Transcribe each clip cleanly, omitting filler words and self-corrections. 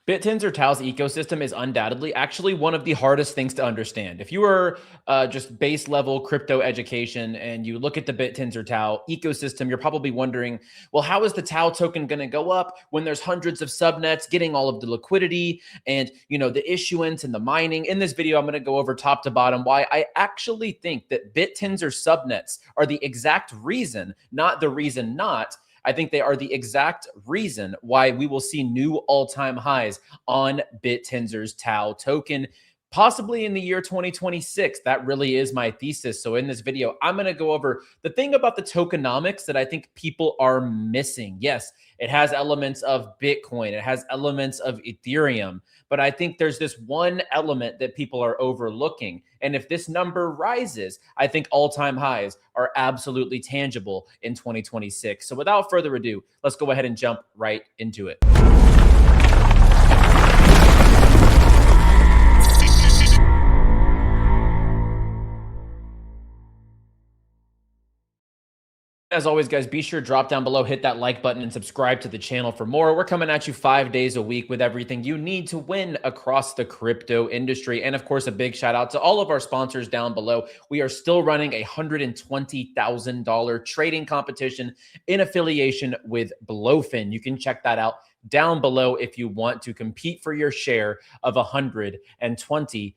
Bittensor TAO's ecosystem is undoubtedly actually one of the hardest things to understand. If you are just base level crypto education and you look at the Bittensor TAO ecosystem, you're probably wondering, well, how is the TAO token going to go up when there's hundreds of subnets getting all of the liquidity and, the issuance and the mining? In this video, I'm going to go over top to bottom why I actually think that Bittensor subnets are the exact reason, not the reason not. I think they are the exact reason why we will see new all-time highs on Bittensor's TAO token, possibly in the year 2026. That really is my thesis. So in this video, I'm going to go over the thing about the tokenomics that I think people are missing. Yes, it has elements of Bitcoin. It has elements of Ethereum. But I think there's this one element that people are overlooking. And if this number rises, I think all-time highs are absolutely tangible in 2026. So without further ado, let's go ahead and jump right into it. As always, guys, be sure to drop down below, hit that like button, and subscribe to the channel for more. We're coming at you 5 days a week with everything you need to win across the crypto industry. And of course, a big shout out to all of our sponsors down below. We are still running a $120,000 trading competition in affiliation with Blowfin. You can check that out down below if you want to compete for your share of $120,000.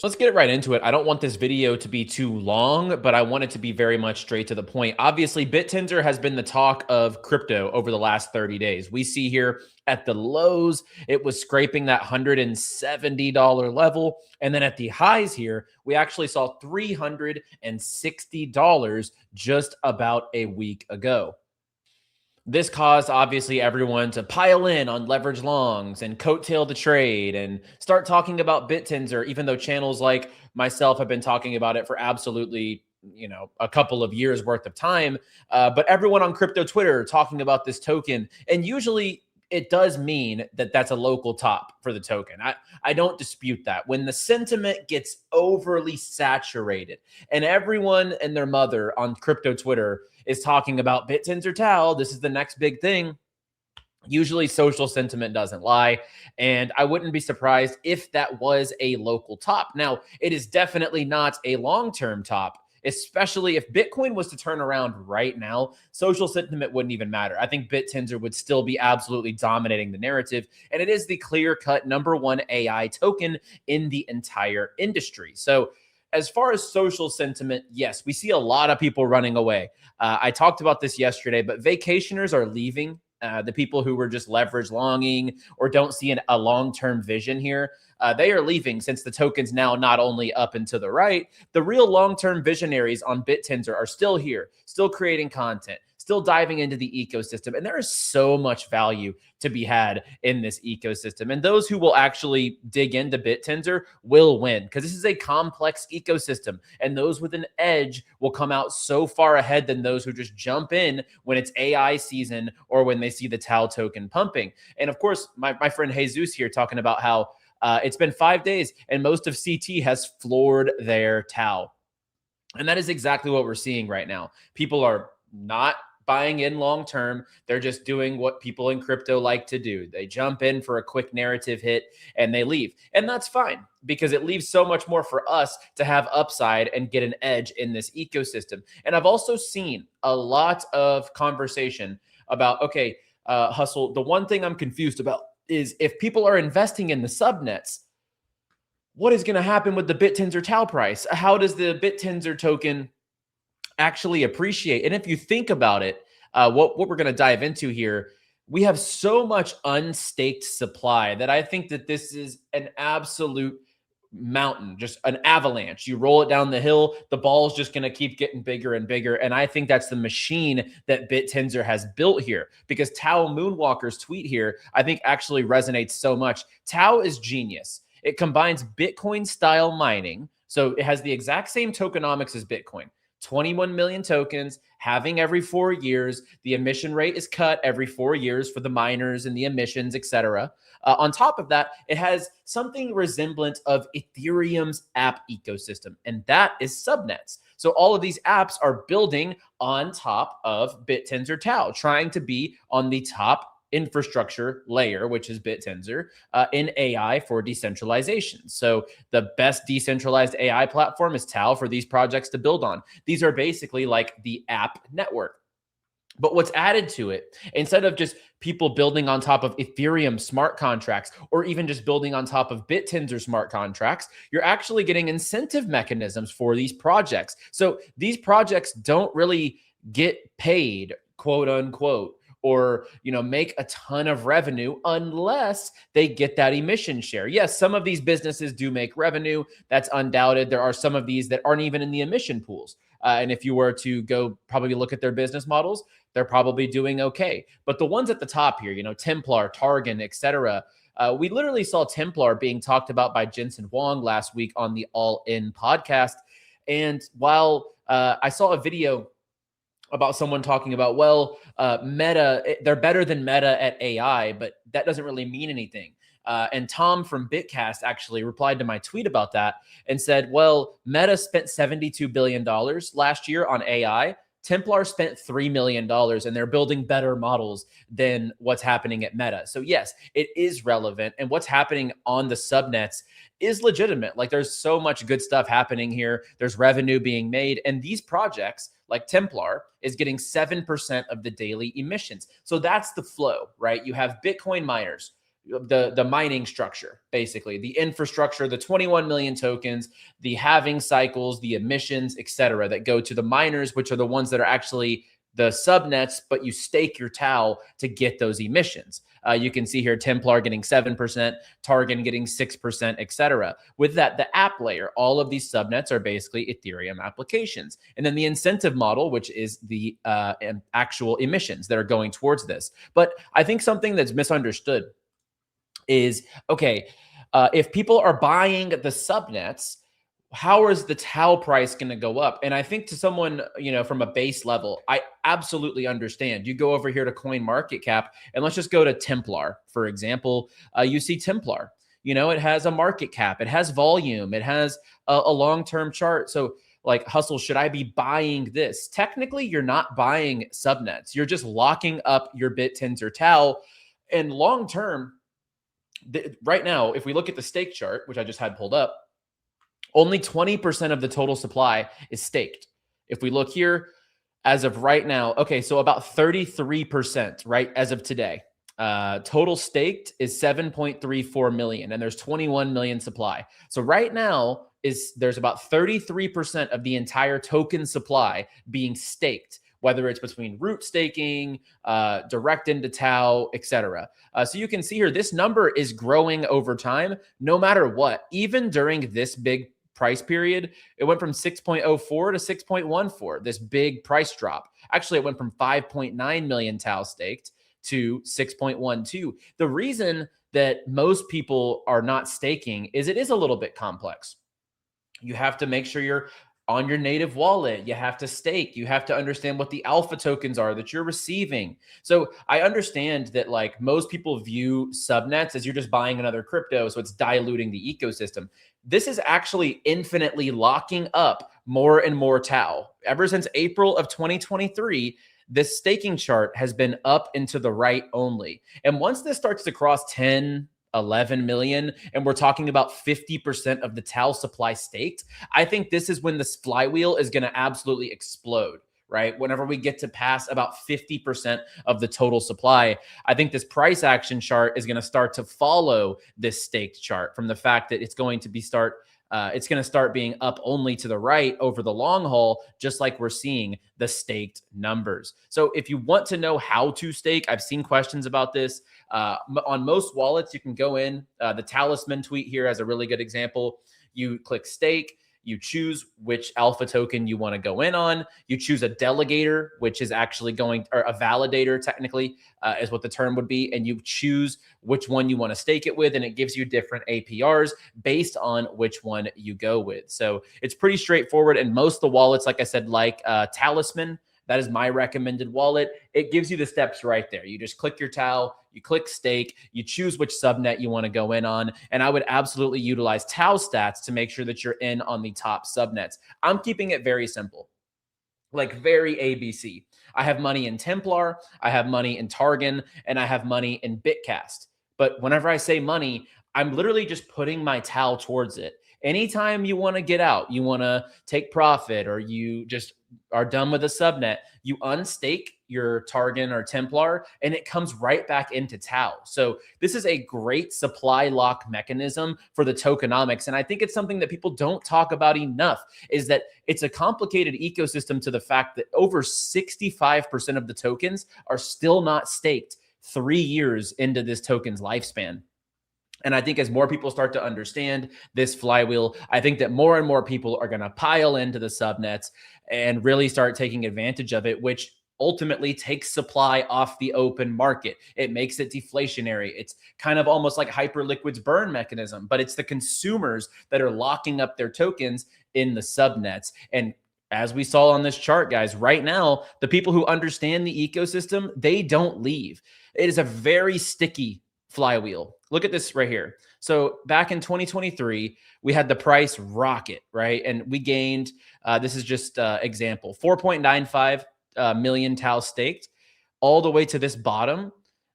Let's get right into it. I don't want this video to be too long, but I want it to be very much straight to the point. Obviously, Bittensor has been the talk of crypto over the last 30 days. We see here at the lows, it was scraping that $170 level. And then at the highs here, we actually saw $360 just about a week ago. This caused, obviously, everyone to pile in on leverage longs and coattail the trade and start talking about Bittensor, even though channels like myself have been talking about it for absolutely, a couple of years worth of time. But everyone on crypto Twitter talking about this token. And usually it does mean that that's a local top for the token. I don't dispute that. When the sentiment gets overly saturated and everyone and their mother on crypto Twitter is talking about Bittensor TAO, this is the next big thing, usually social sentiment doesn't lie. And I wouldn't be surprised if that was a local top. Now, it is definitely not a long-term top, especially if Bitcoin was to turn around right now. Social sentiment wouldn't even matter. I think Bittensor would still be absolutely dominating the narrative. And it is the clear-cut #1 AI token in the entire industry. So as far as social sentiment, yes, we see a lot of people running away. I talked about this yesterday, but vacationers are leaving. The people who were just leverage longing or don't see a long-term vision here, they are leaving since the token's now not only up and to the right, the real long-term visionaries on Bittensor are still here, still creating content, still diving into the ecosystem. And there is so much value to be had in this ecosystem. And those who will actually dig into Bittensor will win, because this is a complex ecosystem. And those with an edge will come out so far ahead than those who just jump in when it's AI season or when they see the TAO token pumping. And of course, my friend 𝗧𝗪 here talking about how it's been 5 days and most of CT has floored their TAO. And that is exactly what we're seeing right now. People are not buying in long term. They're just doing what people in crypto like to do. They jump in for a quick narrative hit and they leave. And that's fine, because it leaves so much more for us to have upside and get an edge in this ecosystem. And I've also seen a lot of conversation about, okay, Hustle, the one thing I'm confused about is if people are investing in the subnets, what is going to happen with the Bittensor TAO price? How does the Bittensor token actually appreciate? And if you think about it, what we're going to dive into here, we have so much unstaked supply that I think that this is an absolute mountain, just an avalanche. You roll it down the hill, the ball is just going to keep getting bigger and bigger. And I think that's the machine that Bittensor has built here, because TAO Moonwalker's tweet here, I think actually resonates so much. TAO is genius. It combines Bitcoin style mining. So it has the exact same tokenomics as Bitcoin. 21 million tokens, having every 4 years. The emission rate is cut every 4 years for the miners and the emissions, etc. On top of that, it has something resemblant of Ethereum's app ecosystem, and that is subnets. So all of these apps are building on top of Bittensor TAO, trying to be on the top infrastructure layer, which is Bittensor, in AI for decentralization. So the best decentralized AI platform is TAO for these projects to build on. These are basically like the app network. But what's added to it, instead of just people building on top of Ethereum smart contracts or even just building on top of Bittensor smart contracts, you're actually getting incentive mechanisms for these projects. So these projects don't really get paid, quote unquote, or make a ton of revenue unless they get that emission share. Yes, some of these businesses do make revenue. That's undoubted. There are some of these that aren't even in the emission pools. And if you were to go probably look at their business models, they're probably doing okay. But the ones at the top here, Templar, Targan, etc. We literally saw Templar being talked about by Jensen Huang last week on the All In podcast. And while I saw a video about someone talking about, Meta, they're better than Meta at AI, but that doesn't really mean anything. And Tom from Bitcast actually replied to my tweet about that and said, well, Meta spent $72 billion last year on AI. Templar spent $3 million and they're building better models than what's happening at Meta. So yes, it is relevant. And what's happening on the subnets is legitimate. Like there's so much good stuff happening here. There's revenue being made. And these projects like Templar is getting 7% of the daily emissions. So that's the flow, right? You have Bitcoin miners, the mining structure, basically the infrastructure, the 21 million tokens, the halving cycles, the emissions, etc., that go to the miners, which are the ones that are actually the subnets, but you stake your TAO to get those emissions. You can see here Templar getting 7%, Targan getting 6%, etc. With that, the app layer, all of these subnets are basically Ethereum applications. And then the incentive model, which is the actual emissions that are going towards this. But I think something that's misunderstood is, okay, if people are buying the subnets, how is the TAO price going to go up? And I think to someone, from a base level, I absolutely understand. You go over here to CoinMarketCap and let's just go to Templar, for example. You see Templar, it has a market cap, it has volume, it has a long-term chart. So like, Hustle, should I be buying this? Technically, you're not buying subnets. You're just locking up your Bittensor TAO. And long-term, right now, if we look at the stake chart, which I just had pulled up, only 20% of the total supply is staked. If we look here, as of right now, okay, so about 33%, right, as of today. Total staked is 7.34 million, and there's 21 million supply. So right now, there's about 33% of the entire token supply being staked, whether it's between root staking, direct into TAO, etc. So you can see here, this number is growing over time, no matter what. Even during this big price period, it went from 6.04 to 6.14, this big price drop. Actually, it went from 5.9 million TAO staked to 6.12. The reason that most people are not staking is it is a little bit complex. You have to make sure you're on your native wallet. You have to stake. You have to understand what the alpha tokens are that you're receiving. So I understand that like most people view subnets as you're just buying another crypto, so it's diluting the ecosystem. This is actually infinitely locking up more and more TAO. Ever since April of 2023, this staking chart has been up and to the right only. And once this starts to cross 10, 11 million, and we're talking about 50% of the TAO supply staked, I think this is when this flywheel is going to absolutely explode, right? Whenever we get to pass about 50% of the total supply, I think this price action chart is going to start to follow this staked chart, from the fact that it's going to start being up only to the right over the long haul, just like we're seeing the staked numbers. So if you want to know how to stake, I've seen questions about this. On most wallets, you can go in. The Talisman tweet here has a really good example. You click stake. You choose which alpha token you want to go in on. You choose a delegator, which is actually or a validator, technically, is what the term would be. And you choose which one you want to stake it with. And it gives you different APRs based on which one you go with. So it's pretty straightforward. And most of the wallets, like I said, like Talisman, that is my recommended wallet. It gives you the steps right there. You just click your TAO, you click stake, you choose which subnet you want to go in on. And I would absolutely utilize TAO stats to make sure that you're in on the top subnets. I'm keeping it very simple, like very ABC. I have money in 𝗕plar, I have money in Targon, and I have money in Bitcast. But whenever I say money, I'm literally just putting my TAO towards it. Anytime you want to get out, you want to take profit, or you just are done with a subnet, you unstake your Targon or 𝗕plar, and it comes right back into TAO. So this is a great supply lock mechanism for the tokenomics. And I think it's something that people don't talk about enough, is that it's a complicated ecosystem to the fact that over 65% of the tokens are still not staked 3 years into this token's lifespan. And I think as more people start to understand this flywheel, I think that more and more people are going to pile into the subnets and really start taking advantage of it, which ultimately takes supply off the open market. It makes it deflationary. It's kind of almost like Hyperliquid's burn mechanism, but it's the consumers that are locking up their tokens in the subnets. And as we saw on this chart, guys, right now, the people who understand the ecosystem, they don't leave. It is a very sticky flywheel. Look at this right here. So back in 2023, we had the price rocket, right? And we gained, this is just example, 4.95 million TAO staked all the way to this bottom.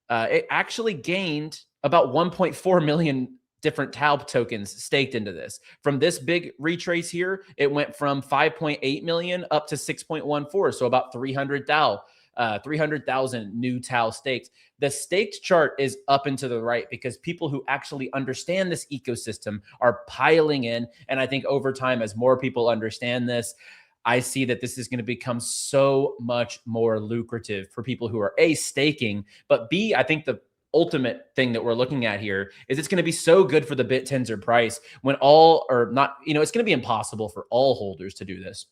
It actually gained about 1.4 million different TAO tokens staked into this. From this big retrace here, it went from 5.8 million up to 6.14. So about 300,000 new TAO staked. The staked chart is up and to the right because people who actually understand this ecosystem are piling in. And I think over time, as more people understand this, I see that this is going to become so much more lucrative for people who are A, staking, but B, I think the ultimate thing that we're looking at here is it's going to be so good for the Bittensor price when all, or not, it's going to be impossible for all holders to do this.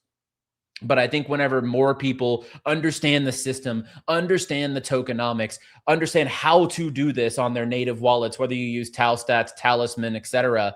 But I think whenever more people understand the system, understand the tokenomics, understand how to do this on their native wallets, whether you use TAOstats, Talisman, etc.,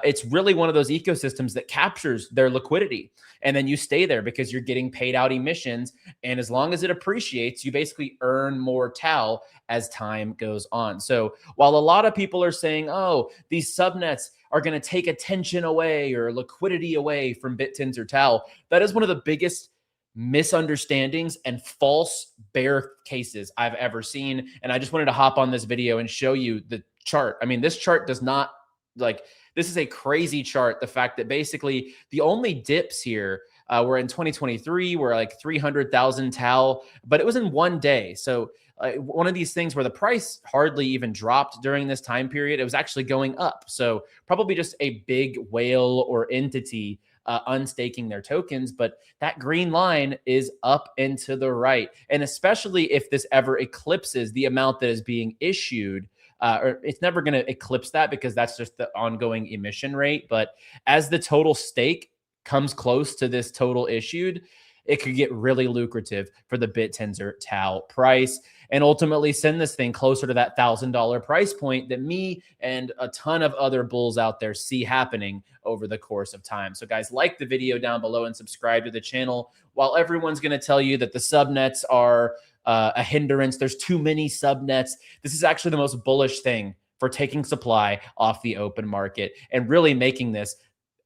it's really one of those ecosystems that captures their liquidity. And then you stay there because you're getting paid out emissions. And as long as it appreciates, you basically earn more TAO as time goes on. So while a lot of people are saying, oh, these subnets are going to take attention away or liquidity away from Bittensor TAO, that is one of the biggest misunderstandings and false bear cases I've ever seen. And I just wanted to hop on this video and show you the chart. I mean, this chart does not, like, this is a crazy chart. The fact that basically the only dips here were in 2023, were like 300,000 TAO, but it was in one day. So one of these things where the price hardly even dropped during this time period, it was actually going up. So probably just a big whale or entity unstaking their tokens, but that green line is up and to the right. And especially if this ever eclipses the amount that is being issued, or it's never going to eclipse that because that's just the ongoing emission rate. But as the total stake comes close to this total issued, it could get really lucrative for the Bittensor TAO price and ultimately send this thing closer to that $1,000 price point that me and a ton of other bulls out there see happening over the course of time. So guys, like the video down below and subscribe to the channel. While everyone's going to tell you that the subnets are a hindrance, there's too many subnets, this is actually the most bullish thing for taking supply off the open market and really making this,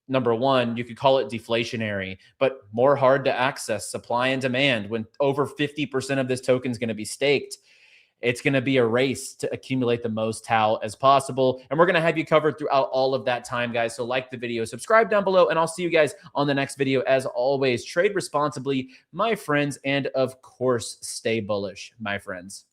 number one, you could call it deflationary, but more hard to access. Supply and demand, when over 50% of this token is going to be staked, it's going to be a race to accumulate the most TAO as possible. And we're going to have you covered throughout all of that time, guys. So like the video, subscribe down below, and I'll see you guys on the next video. As always, trade responsibly, my friends, and of course, stay bullish, my friends.